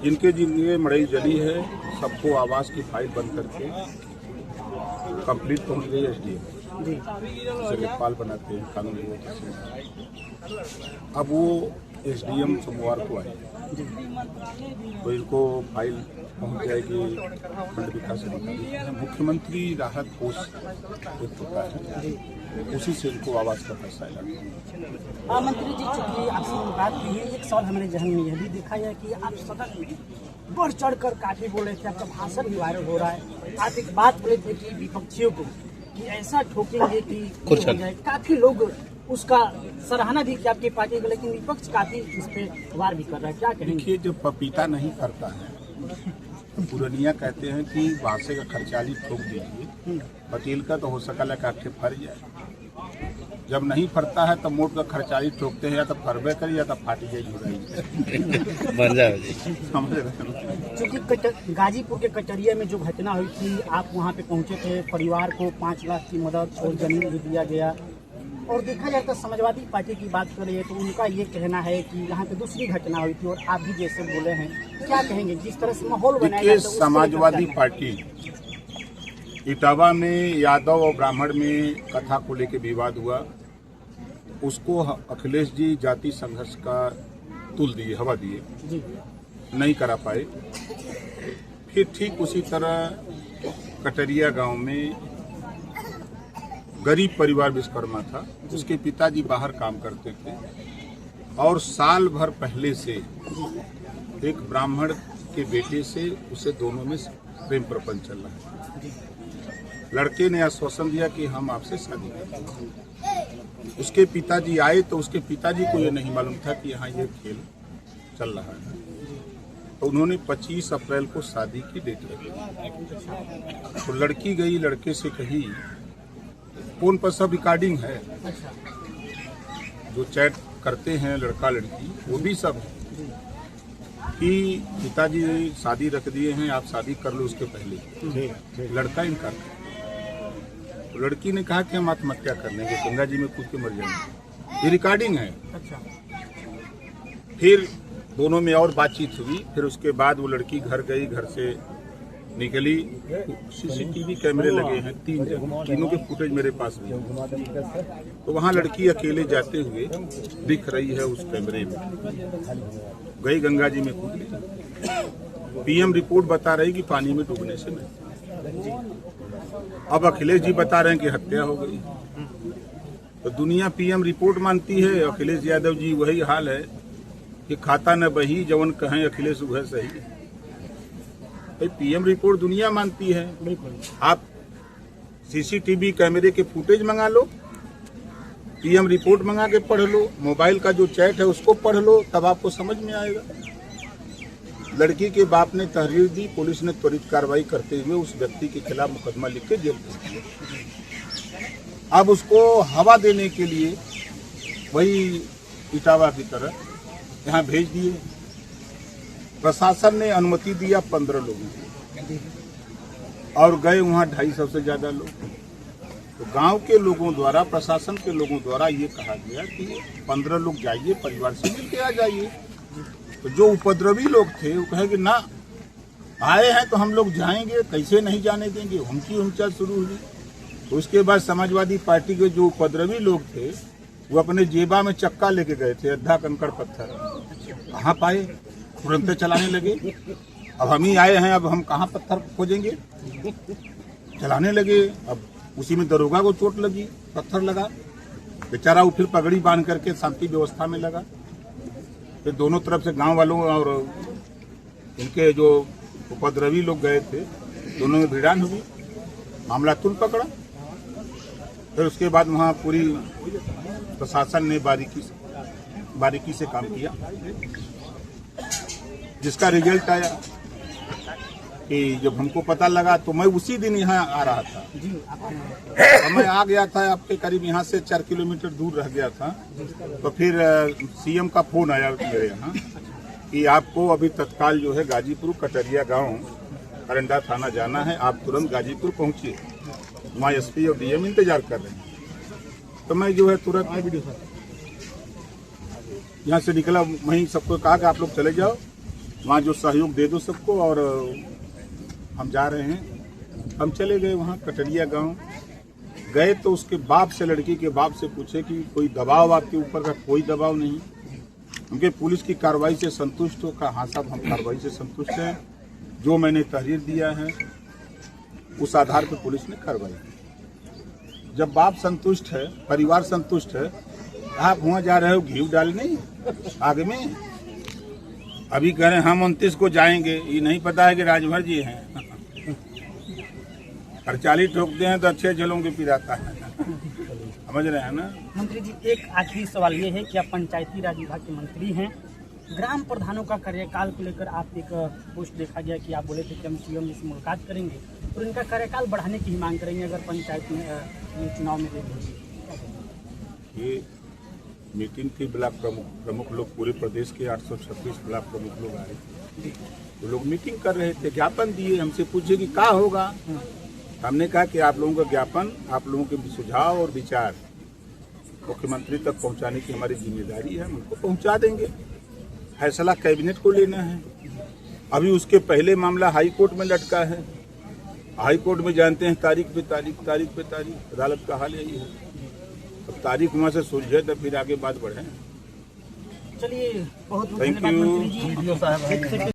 जिनके जिनके मड़ई जली है सबको आवास की फाइल बंद करके कंप्लीट पहुंच गई एसडीएम जिसे लेखपाल बनाते हैं कानून व्यवस्था से। अब वो एसडीएम सोमवार को आए तो इनको फाइल पहुंच जाएगी खंड विकास अधिकारी। मुख्यमंत्री राहत कोष एक होता है, उसी से इनको आवास का पैसा आएगा। मंत्री जी, चूंकि आपसे बात की है, एक सवाल हमारे जहन में यह भी देखा है कि आप सदन में बढ़ चढ़कर काफी बोल रहे थे, आपका भाषण भी वायरल हो रहा है। आप एक बात बोले थे कि विपक्षियों को कि ऐसा ठोकेंगे कि हो जाए, काफी लोग उसका सराहना भी किया आपकी पार्टी को, लेकिन विपक्ष काफी इस पे वार भी कर रहा है, क्या कहेंगे? देखिए, जब पपीता नहीं फरता है तो पुरनिया कहते हैं कि बासे का खर्चाली ठोक दीजिए, वकील का तो हो सकल काठे फर जाए। जब नहीं फरता है तो मोट का खर्चाली ठोकते हैं, या तो फरबे करी या तो फाटी जाए बन जाए। समझ रहे? क्योंकि गाजीपुर के कचरिया में जो घटना हुई थी, आप वहाँ पे पहुँचे थे, परिवार को 5 लाख की मदद और जमीन भी दिया गया। और देखा जाए तो समाजवादी पार्टी की बात करें तो उनका ये कहना है कि यहाँ पे दूसरी घटना हुई थी और आप भी जैसे बोले हैं, क्या कहेंगे जिस तरह से माहौल बनाया गया? समाजवादी पार्टी इटावा में यादव और ब्राह्मण में कथा को लेकर विवाद हुआ, उसको अखिलेश जी जाति संघर्ष का तुल दिए, हवा दिए, नहीं करा पाए। फिर ठीक उसी तरह कटरिया गांव में गरीब परिवार विश्वकर्मा था, उसके पिताजी बाहर काम करते थे और साल भर पहले से एक ब्राह्मण के बेटे से उसे दोनों में प्रेम प्रपंच चल रहा है। लड़के ने आश्वासन दिया कि हम आपसे शादी करेंगे। उसके पिताजी आए तो उसके पिताजी को यह नहीं मालूम था कि यहाँ ये खेल चल रहा है, तो उन्होंने 25 अप्रैल को शादी की डेट रखी। तो लड़की गई, लड़के से कही, फोन पर सब रिकॉर्डिंग है, जो चैट करते हैं लड़का लड़की वो भी सब है कि पिताजी शादी रख दिए हैं, आप शादी कर लो उसके पहले। लड़का इनकार कर, तो लड़की ने कहा कि हम आत्महत्या कर लेंगे, गंगा जी में कूद के मर जाएंगे, ये रिकॉर्डिंग है। फिर दोनों में और बातचीत हुई। फिर उसके बाद वो लड़की घर गई, घर से निकली, सीसीटीवी कैमरे लगे हैं 3 जगह, तीनों के फुटेज मेरे पास भी है। तो वहाँ लड़की अकेले जाते हुए दिख रही है उस कैमरे में, गई गंगा जी में कूद गई। पीएम रिपोर्ट बता रही कि पानी में डूबने से नहीं। अब अखिलेश जी बता रहे हैं कि हत्या हो गई। तो दुनिया पीएम रिपोर्ट मानती है, अखिलेश यादव जी वही हाल है कि खाता न बही जवन कहें अखिलेश वह सही। पीएम रिपोर्ट दुनिया मानती है। आप सीसीटीवी कैमरे के फुटेज मंगा लो, पीएम रिपोर्ट मंगा के पढ़ लो, मोबाइल का जो चैट है उसको पढ़ लो, तब आपको समझ में आएगा। लड़की के बाप ने तहरीर दी, पुलिस ने त्वरित कार्रवाई करते हुए उस व्यक्ति के खिलाफ मुकदमा लिख के जेल भेज दिया। अब उसको हवा देने के लिए वही इटावा की तरह यहाँ भेज दिए। प्रशासन ने अनुमति दिया 15 लोगों को और गए वहाँ 250 से ज्यादा लोग। तो गांव के लोगों द्वारा, प्रशासन के लोगों द्वारा ये कहा गया कि 15 लोग जाइए, परिवार से मिलके आ जाइए। तो जो उपद्रवी लोग थे वो कहे कि ना, आए हैं तो हम लोग जाएंगे, कैसे नहीं जाने देंगे। हुमकी शुरू हुई। तो उसके बाद समाजवादी पार्टी के जो उपद्रवी लोग थे वो अपने जेबा में चक्का लेके गए थे, अद्धा कंकड़ पत्थर। कहाँ पाए, तुरंत चलाने लगे। अब हम ही आए हैं, अब हम कहाँ पत्थर खोजेंगे, चलाने लगे। अब उसी में दरोगा को चोट लगी, पत्थर लगा, बेचारा वो फिर पगड़ी बांध करके शांति व्यवस्था में लगा। फिर दोनों तरफ से गांव वालों और इनके जो उपद्रवी लोग गए थे, दोनों में भिड़ान हुई, मामला तुल पकड़ा। फिर उसके बाद वहाँ पूरी प्रशासन ने बारीकी से काम किया, जिसका रिजल्ट आया कि जब हमको पता लगा तो मैं उसी दिन यहाँ आ रहा था। तो मैं आ गया था, आपके करीब यहाँ से 4 किलोमीटर दूर रह गया था। तो फिर सीएम का फोन आया मेरे यहाँ कि आपको अभी तत्काल जो है गाजीपुर कटरिया गांव करंडा थाना जाना है, आप तुरंत गाजीपुर पहुंचिए, वहाँ एसपी और डीएम इंतजार कर रहे हैं। तो मैं जो है तुरंत यहाँ से निकला, वहीं सबको कहा कि आप लोग चले जाओ, वहाँ जो सहयोग दे दो सबको। और हम जा रहे हैं। हम चले गए वहाँ कटरिया गांव गए तो उसके बाप से, लड़की के बाप से पूछे कि कोई दबाव आपके ऊपर का? कोई दबाव नहीं। उनके पुलिस की कार्रवाई से संतुष्ट हो? कहा हाँ साहब, हम कार्रवाई से संतुष्ट हैं। जो मैंने तहरीर दिया है उस आधार पर पुलिस ने कार्रवाई की। जब बाप संतुष्ट है, परिवार संतुष्ट है, आप वहाँ जा रहे हो घी डालने आगे में। अभी कह रहे हैं हम 29 को जाएंगे, ये नहीं पता है कि राजभर जी हैं। हड़चाली ठोकते हैं तो अच्छे जलों के पिराता है। समझ रहे हैं ना। मंत्री जी, एक आखिरी सवाल ये है कि आप पंचायती राज विभाग के मंत्री हैं। ग्राम प्रधानों का कार्यकाल को लेकर आप एक पोस्ट देखा गया कि आप बोले थे कि हम सीएम जी से मुलाकात करेंगे और इनका कार्यकाल बढ़ाने की ही मांग करेंगे अगर पंचायत में चुनाव में देंगे। ये मीटिंग थी, ब्लॉक प्रमुख लोग पूरे प्रदेश के 836 ब्लॉक प्रमुख लोग आए थे। तो लोग मीटिंग कर रहे थे, ज्ञापन दिए, हमसे पूछे कि क्या होगा। हमने कहा कि आप लोगों का ज्ञापन, आप लोगों के सुझाव और विचार मुख्यमंत्री तक पहुंचाने की हमारी जिम्मेदारी है। हम उनको पहुंचा देंगे। फैसला कैबिनेट को लेना है। अभी उसके पहले मामला हाई कोर्ट में लटका है। हाई कोर्ट में जानते हैं तारीख पे तारीख, तारीख पे तारीख। अदालत का हाल यही है। अब तारीख वहाँ से सुलझे तो फिर आगे बात बढ़े। चलिए, बहुत बहुत थैंक धन्यवाद यू। मंत्री जी।